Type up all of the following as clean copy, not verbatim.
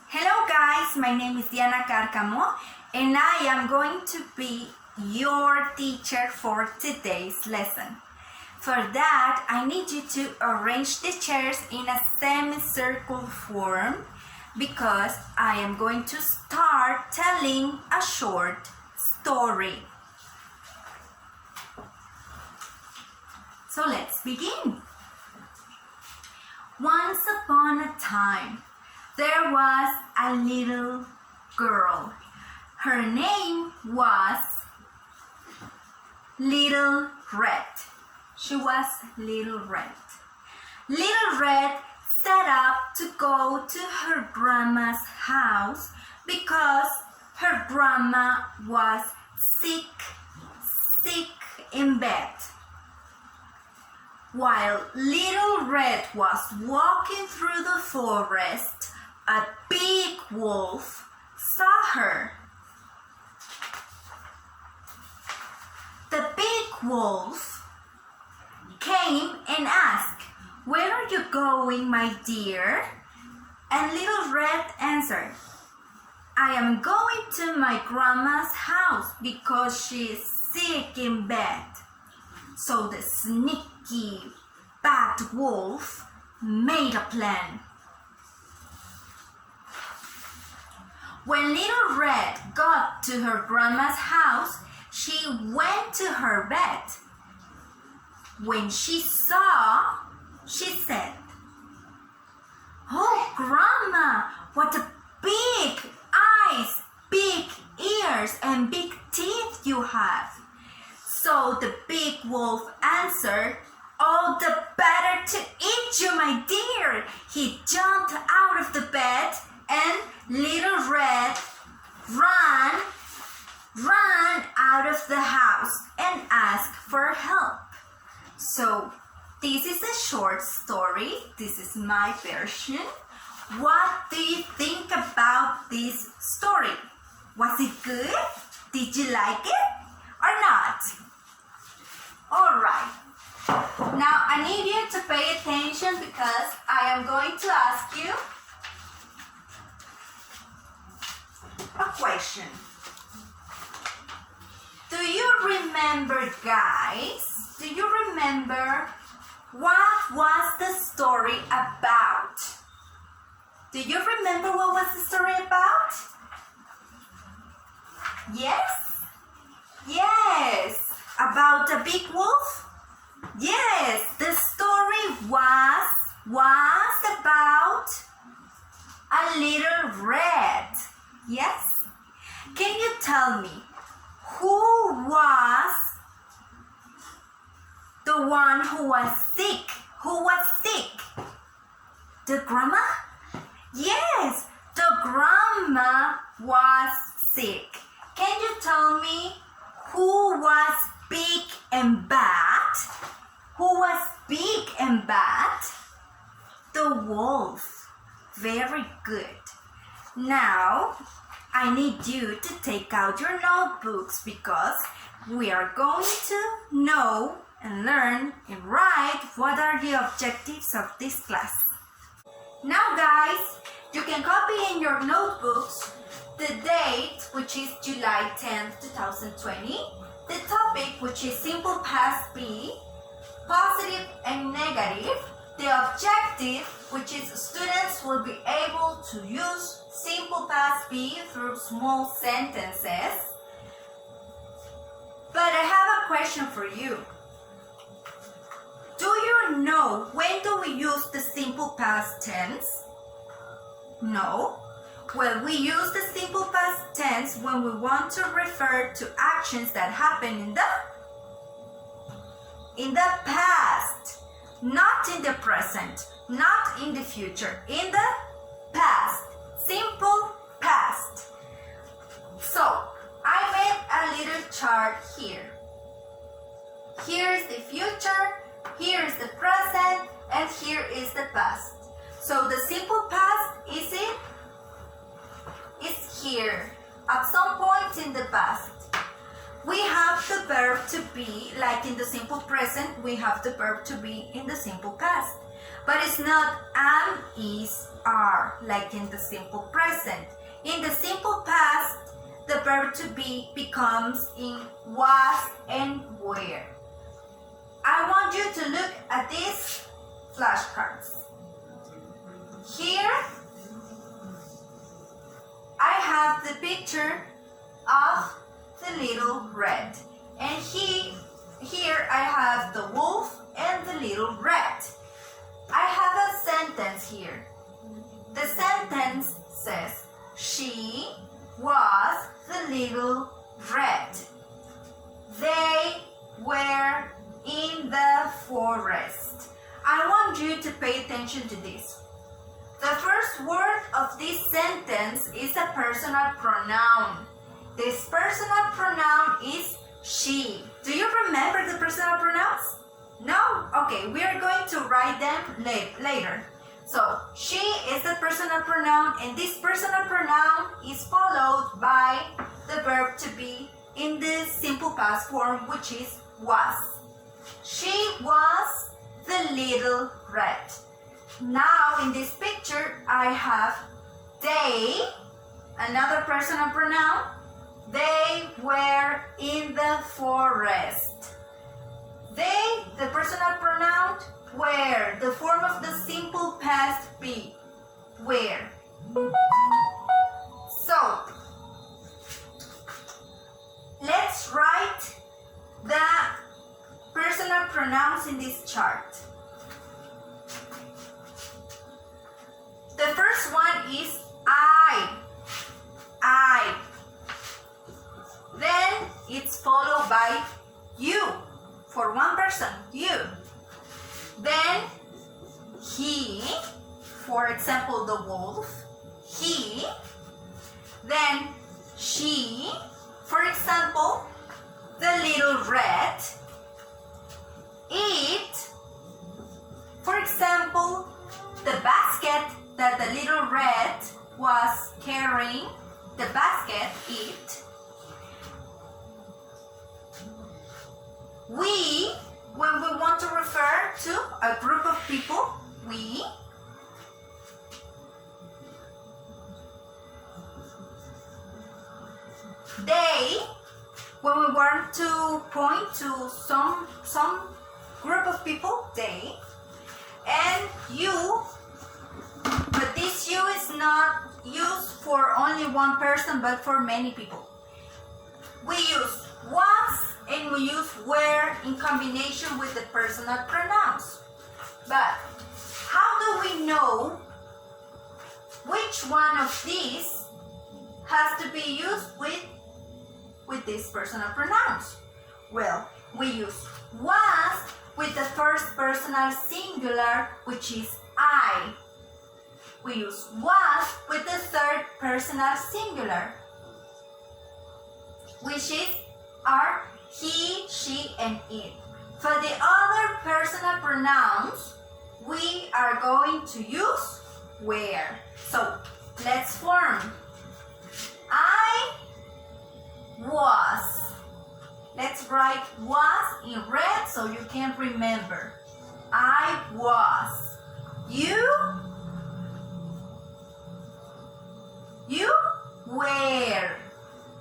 Hello guys, my name is Diana Carcamo and I am going to be your teacher for today's lesson. For that, I need you to arrange the chairs in a semicircle form because I am going to start telling a short story. So let's begin. Once upon a time, there was a little girl. Her name was Little Red. She was Little Red. Little Red set up to go to her grandma's house because her grandma was sick in bed. While Little Red was walking through the forest, a big wolf saw her. The big wolf came and asked, "Where are you going, my dear?" And Little Red answered, "I am going to my grandma's house because she is sick in bed." So the sneaky bad wolf made a plan. When Little Red got to her grandma's house, she went to her bed. When she saw, she said, "Oh, Grandma, what a big eyes, big ears, and big teeth you have." So the big wolf answered, "All the better to eat you, my dear." He jumped out of the bed and Little Red ran out of the house and asked for help. So this is a short story. This is my version. What do you think about this story? Was it good? Did you like it or not? All right. Now I need you to pay attention because I am going to ask you a question. Do you remember, guys? Do you remember what was the story about? Do you remember what was the story about? Yes? Yes. About the big wolf? Yes, the story was about a little red. Yes? Can you tell me who was the one who was sick? Who was sick? The grandma? Yes, the grandma was sick. Can you tell me who was big and bad? Who was big and bad? The wolf. Very good. Now, I need you to take out your notebooks because we are going to know and learn and write what are the objectives of this class. Now, guys, you can copy in your notebooks the date, which is July 10th, 2020, the topic, which is simple past B, positive and negative, the objective, which is students will be able to use simple past B through small sentences. But I have a question for you. Do you know when do we use the simple past tense? No? Well, we use the simple past tense when we want to refer to actions that happen in the past, not in the present, not in the future, in the past, simple past. So, I made a little chart here. Here is the future, here is the present, and here is the past. So the simple past is here, at some point in the past. We have the verb to be, like in the simple present, we have the verb to be in the simple past. But it's not am, is, are, like in the simple present. In the simple past, the verb to be becomes in was and were. I want you to look at these flashcards. Here, I have the picture of the little red. And here I have the wolf and the little rat. I have a sentence here. The sentence says, she was the little rat. They were in the forest. I want you to pay attention to this. The first word of this sentence is a personal pronoun. This personal pronoun is she. Do you remember the personal pronouns? No? Okay, we are going to write them later. So, she is the personal pronoun, and this personal pronoun is followed by the verb to be in the simple past form, which is was. She was the little rat. Now, in this picture, I have they, another personal pronoun. They were in the forest. They, the personal pronoun, were. The form of the simple past be. Were. So, let's write the personal pronouns in this chart. The first one is I. Then it's followed by you. For one person, you. Then he, for example, the wolf, he. Then she, for example, the little rat. It, for example, the basket that the little rat was carrying, the basket, it. We, when we want to refer to a group of people, we. They, when we want to point to some group of people, they. And you, but this you is not used for only one person, but for many people. We use was and we use were in combination with the personal pronouns. But how do we know which one of these has to be used with these personal pronouns? Well, we use was with the first personal singular, which is I. We use was with the third personal singular, which is are he, she, and it. For the other personal pronouns, we are going to use were. So, let's form. I was. Let's write was in red so you can remember. I was. You were.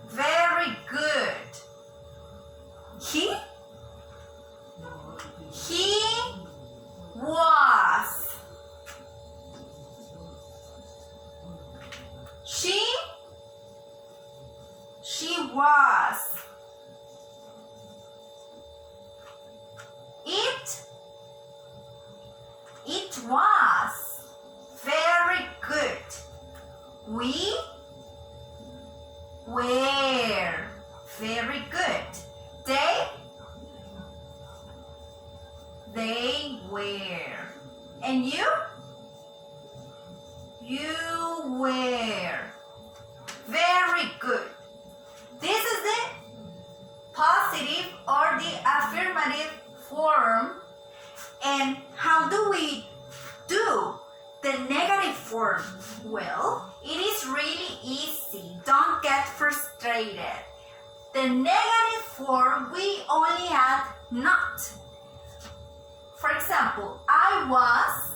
Very good. He was. She was. It was. Very good. We were. Very good. They were. And you were. Very good. This is the positive or the affirmative form. And how do we do the negative form? Well, it is really easy. Don't get frustrated. The negative form, we only add not. For example, I was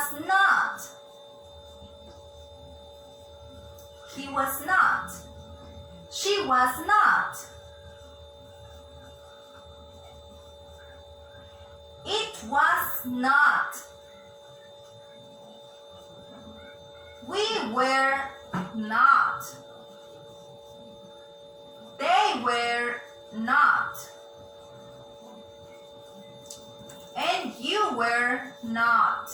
was not. He was not. She was not. It was not. We were not. They were not. And you were not.